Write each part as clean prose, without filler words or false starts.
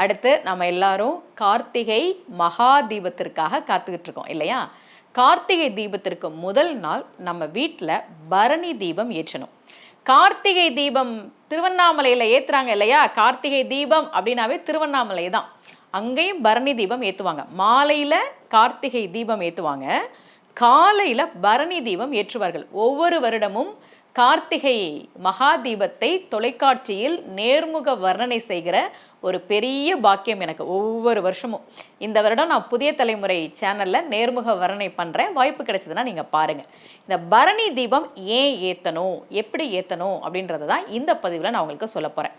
அடுத்து நம்ம எல்லாரும் கார்த்திகை மகா தீபத்திற்காக காத்துக்கிட்டு இருக்கோம் இல்லையா? கார்த்திகை தீபத்திற்கு முதல் நாள் நம்ம வீட்டில் பரணி தீபம் ஏற்றணும். கார்த்திகை தீபம் திருவண்ணாமலையில் ஏற்றுறாங்க இல்லையா? கார்த்திகை தீபம் அப்படின்னாவே திருவண்ணாமலை தான். அங்கேயும் பரணி தீபம் ஏற்றுவாங்க. மாலையில் கார்த்திகை தீபம் ஏற்றுவாங்க, காலையில் பரணி தீபம் ஏற்றுவார்கள். ஒவ்வொரு வருடமும் கார்த்திகை மகா தீபத்தை தொலைக்காட்சியில் நேர்முக வர்ணனை செய்கிற ஒரு பெரிய பாக்கியம் எனக்கு ஒவ்வொரு வருஷமும். இந்த வருடம் நான் புதிய தலைமுறை சேனலில் நேர்முக வர்ணனை பண்ணுறேன். வாய்ப்பு கிடைச்சதுன்னா நீங்கள் பாருங்கள். இந்த பரணி தீபம் ஏன் ஏற்றணும், எப்படி ஏற்றணும் அப்படின்றது தான் இந்த பதிவில் நான் உங்களுக்கு சொல்ல போகிறேன்.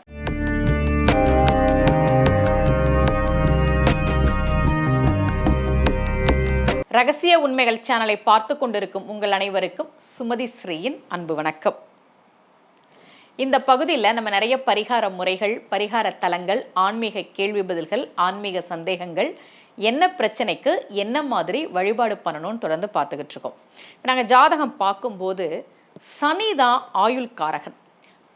ரகசிய உண்மைகள் சேனலை பார்த்து கொண்டிருக்கும் உங்கள் அனைவருக்கும் சுமதி ஸ்ரீயின் அன்பு வணக்கம். இந்த பகுதியில் நம்ம நிறைய பரிகார முறைகள், பரிகார தலங்கள், ஆன்மீக கேள்வி பதில்கள், ஆன்மீக சந்தேகங்கள், என்ன பிரச்சனைக்கு என்ன மாதிரி வழிபாடு பண்ணணும்னு தொடர்ந்து பார்த்துக்கிட்டு இருக்கோம். நாங்கள் ஜாதகம் பார்க்கும்போது சனிதான் ஆயுள்காரகன்.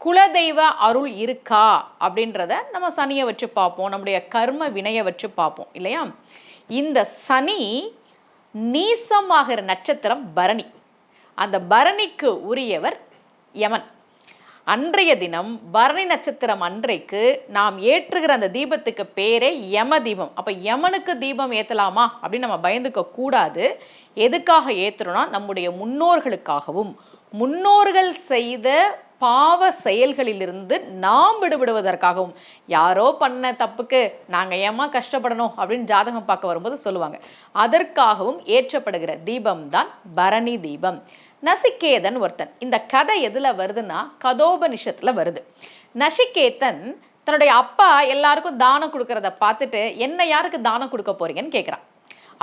குலதெய்வ அருள் இருக்கா அப்படின்றத நம்ம சனியை வச்சு பார்ப்போம், நம்முடைய கர்ம வினையை வச்சு பார்ப்போம் இல்லையா? இந்த சனி நீசமாகிற நட்சத்திரம் பரணி. அந்த பரணிக்கு உரியவர் யமன். அன்றைய தினம் பரணி நட்சத்திரம் அன்றைக்கு நாம் ஏற்றுகிற அந்த தீபத்துக்கு பேரே யம தீபம். அப்போ யமனுக்கு தீபம் ஏற்றலாமா அப்படின்னு நம்ம பயந்துக்க கூடாது. எதுக்காக ஏற்றுறோம்னா நம்முடைய முன்னோர்களுக்காகவும், முன்னோர்கள் செய்த பாவ செயல்களிலிருந்து நாம் விடுபடுவதற்காகவும். யாரோ பண்ண தப்புக்கு நாங்கள் ஏமா கஷ்டப்படணும் அப்படின்னு ஜாதகம் பார்க்க வரும்போது சொல்லுவாங்க. அதற்காகவும் ஏற்றப்படுகிற தீபம் தான் பரணி தீபம். நசிகேதன் ஒருத்தன். இந்த கதை எதில் வருதுன்னா கதோபனிஷத்தில் வருது. நசிகேதன் தன்னுடைய அப்பா எல்லாருக்கும் தானம் கொடுக்கறத பார்த்துட்டு என்ன யாருக்கு தானம் கொடுக்க போறீங்கன்னு கேட்குறான்.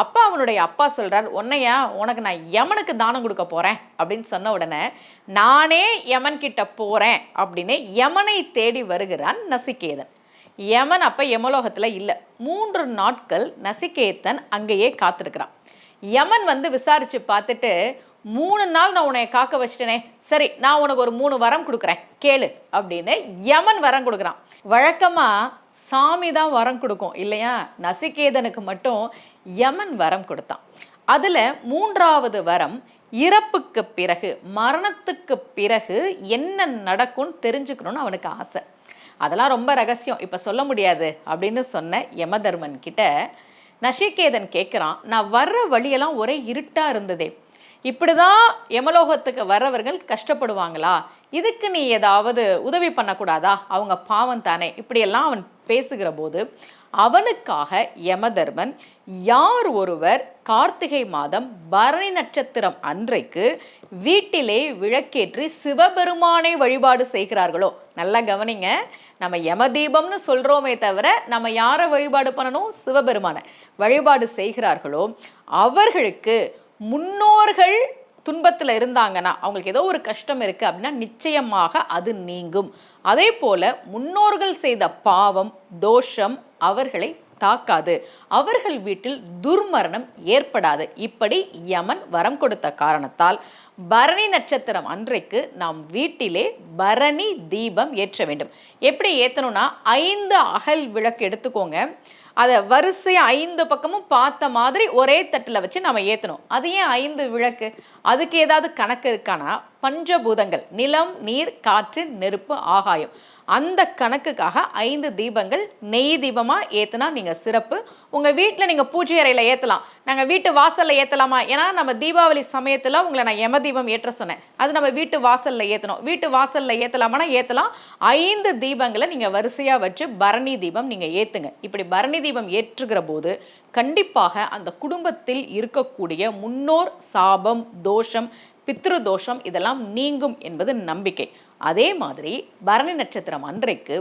அப்பா அவனுடைய அப்பா சொல்கிறார், உன்னையா உனக்கு நான் யமனுக்கு தானம் கொடுக்க போகிறேன் அப்படின்னு சொன்ன உடனே நானே யமன் கிட்ட போகிறேன் அப்படின்னு யமனை தேடி வருகிறான் நசிகேதன். யமன் அப்போ யமலோகத்தில் இல்லை. 3 நாட்கள் நசிகேதன் அங்கேயே காத்திருக்கிறான். யமன் வந்து விசாரித்து பார்த்துட்டு 3 நாள் நான் உன்னை காக்க வச்சிட்டேனே, சரி நான் உனக்கு ஒரு 3 வரம் கொடுக்குறேன் கேளு அப்படின்னு யமன் வரம் கொடுக்குறான். வழக்கமாக சாமி தான் வரம் கொடுக்கும் இல்லையா? நசிகேதனுக்கு மட்டும் யமன் வரம் கொடுத்தான். அதில் 3வது வரம், இறப்புக்கு பிறகு, மரணத்துக்கு பிறகு என்ன நடக்கும்னு தெரிஞ்சுக்கணும்னு அவனுக்கு ஆசை. அதெல்லாம் ரொம்ப ரகசியம், இப்போ சொல்ல முடியாது அப்படின்னு சொன்ன யமதர்மன் கிட்ட நசிகேதன் கேட்குறான், நான் வர்ற வழியெல்லாம் ஒரே இருட்டாக இருந்ததே, இப்படிதான் யமலோகத்துக்கு வர்றவர்கள் கஷ்டப்படுவாங்களா? இதுக்கு நீ ஏதாவது உதவி பண்ணக்கூடாதா? அவங்க பாவம் தானே. இப்படியெல்லாம் அவன் பேசுகிற போது அவனுக்காக யமதர்மன் யார் ஒருவர் கார்த்திகை மாதம் பரணி நட்சத்திரம் அன்றைக்கு வீட்டிலே விளக்கேற்றி சிவபெருமானை வழிபாடு செய்கிறார்களோ, நல்லா கவனிங்க, நம்ம யமதீபம்னு சொல்கிறோமே தவிர நம்ம யாரை வழிபாடு பண்ணணும்? சிவபெருமானை வழிபாடு செய்கிறார்களோ அவர்களுக்கு, முன்னோர்கள் துன்பத்தில் இருந்தாங்கன்னா, அவங்களுக்கு ஏதோ ஒரு கஷ்டம் இருக்குது அப்படின்னா நிச்சயமாக அது நீங்கும். அதே போல் முன்னோர்கள் செய்த பாவம், தோஷம் அவர்களை தாக்காது, அவர்கள் வீட்டில் துர்மரணம் ஏற்படாது. இப்படி யமன் வரம் கொடுத்த காரணத்தால் பரணி நட்சத்திரம் அன்றைக்கு நாம் வீட்டிலே பரணி தீபம் ஏற்ற வேண்டும். எப்படி ஏற்றணும்னா 5 அகல் விளக்கு எடுத்துக்கோங்க. அதை வரிசையாக 5 பக்கமும் பார்த்த மாதிரி ஒரே தட்டில் வச்சு நம்ம ஏற்றணும். அது ஏன் 5 விளக்கு? அதுக்கு ஏதாவது கணக்கு இருக்கானா? பஞ்சபூதங்கள், நிலம், நீர், காற்று, நெருப்பு, ஆகாயம், அந்த கணக்குக்காக 5 தீபங்கள் நெய் தீபமாக ஏற்றினா நீங்கள் சிறப்பு. உங்கள் வீட்டில் நீங்கள் பூஜை அறையில் ஏற்றலாம். நாங்கள் வீட்டு வாசலில் ஏற்றலாமா? ஏன்னா நம்ம தீபாவளி சமயத்தில் உங்களை நான் யம தீபம் ஏற்ற சொன்னேன். அது நம்ம வீட்டு வாசலில் ஏற்றணும். வீட்டு வாசலில் ஏற்றலாமான்னா ஏற்றலாம். 5 தீபங்களை நீங்கள் வரிசையாக வச்சு பரணி தீபம் நீங்கள் ஏற்றுங்க. இப்படி பரணி தீபம் ஏற்றுகிற போது கண்டிப்பாக அந்த குடும்பத்தில் இருக்கக்கூடிய முன்னோர் சாபம், தோஷம், பித்ரு தோஷம் இதெல்லாம் நீங்கும் என்பது நம்பிக்கை. அதே மாதிரி பரணி நட்சத்திரம் அன்றைக்கு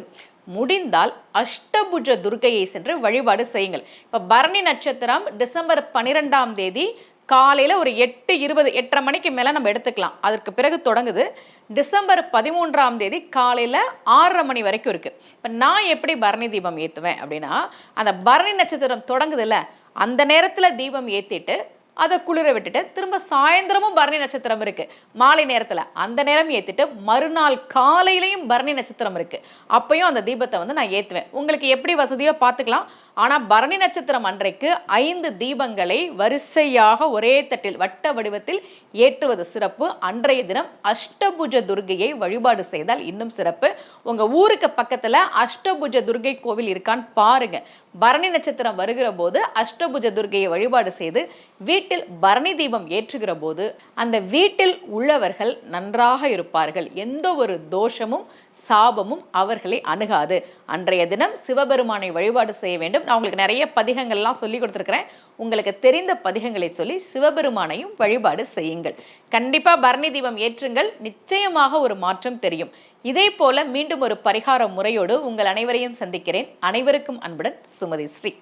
முடிந்தால் அஷ்டபுஜ துர்க்கையை சென்று வழிபாடு செய்யுங்கள். இப்போ பரணி நட்சத்திரம் டிசம்பர் 12ஆம் தேதி காலையில் ஒரு 8:20, 8:30 மணிக்கு மேலே நம்ம எடுத்துக்கலாம். அதற்கு பிறகு தொடங்குது. டிசம்பர் 13ஆம் தேதி காலையில் 6:30 மணி வரைக்கும் இருக்குது. இப்போ நான் எப்படி பரணி தீபம் ஏற்றுவேன் அப்படின்னா, அந்த பரணி நட்சத்திரம் தொடங்குதுல்ல, அந்த நேரத்தில் தீபம் ஏற்றிட்டு அதை குளிர விட்டுட்டு திரும்ப சாயந்தரமும் பரணி நட்சத்திரம் இருக்கு மாலை நேரத்தில், அந்த நேரம் ஏற்றிட்டு மறுநாள் காலையிலையும் பரணி நட்சத்திரம் இருக்கு, அப்பயும் அந்த தீபத்தை வந்து நான் ஏற்றுவேன். உங்களுக்கு எப்படி வசதியோ பார்த்துக்கலாம். ஆனால் பரணி நட்சத்திரம் அன்றைக்கு 5 தீபங்களை வரிசையாக ஒரே தட்டில் வட்ட வடிவத்தில் ஏற்றுவது சிறப்பு. அன்றைய தினம் அஷ்டபுஜ துர்கையை வழிபாடு செய்தால் இன்னும் சிறப்பு. உங்கள் ஊருக்கு பக்கத்தில் அஷ்டபுஜ துர்கை கோவில் இருக்கான்னு பாருங்க. பரணி நட்சத்திரம் வருகிற போது அஷ்டபுஜ துர்கையை வழிபாடு செய்து வீட்டில் பரணி தீபம் ஏற்றுகிற போது அந்த வீட்டில் உள்ளவர்கள் நன்றாக இருப்பார்கள். எந்த ஒரு தோஷமும் சாபமும் அவர்களை அணுகாது. அன்றைய தினம் சிவபெருமானை வழிபாடு செய்ய வேண்டும். நான் உங்களுக்கு நிறைய பதிகங்கள்லாம் சொல்லி கொடுத்துருக்கிறேன். உங்களுக்கு தெரிந்த பதிகங்களை சொல்லி சிவபெருமானையும் வழிபாடு செய்யுங்கள். கண்டிப்பாக பரணி தீபம் ஏற்றுங்கள், நிச்சயமாக ஒரு மாற்றம் தெரியும். இதே போல மீண்டும் ஒரு பரிகார முறையோடு உங்கள் அனைவரையும் சந்திக்கிறேன். அனைவருக்கும் அன்புடன் சுமதி ஸ்ரீ.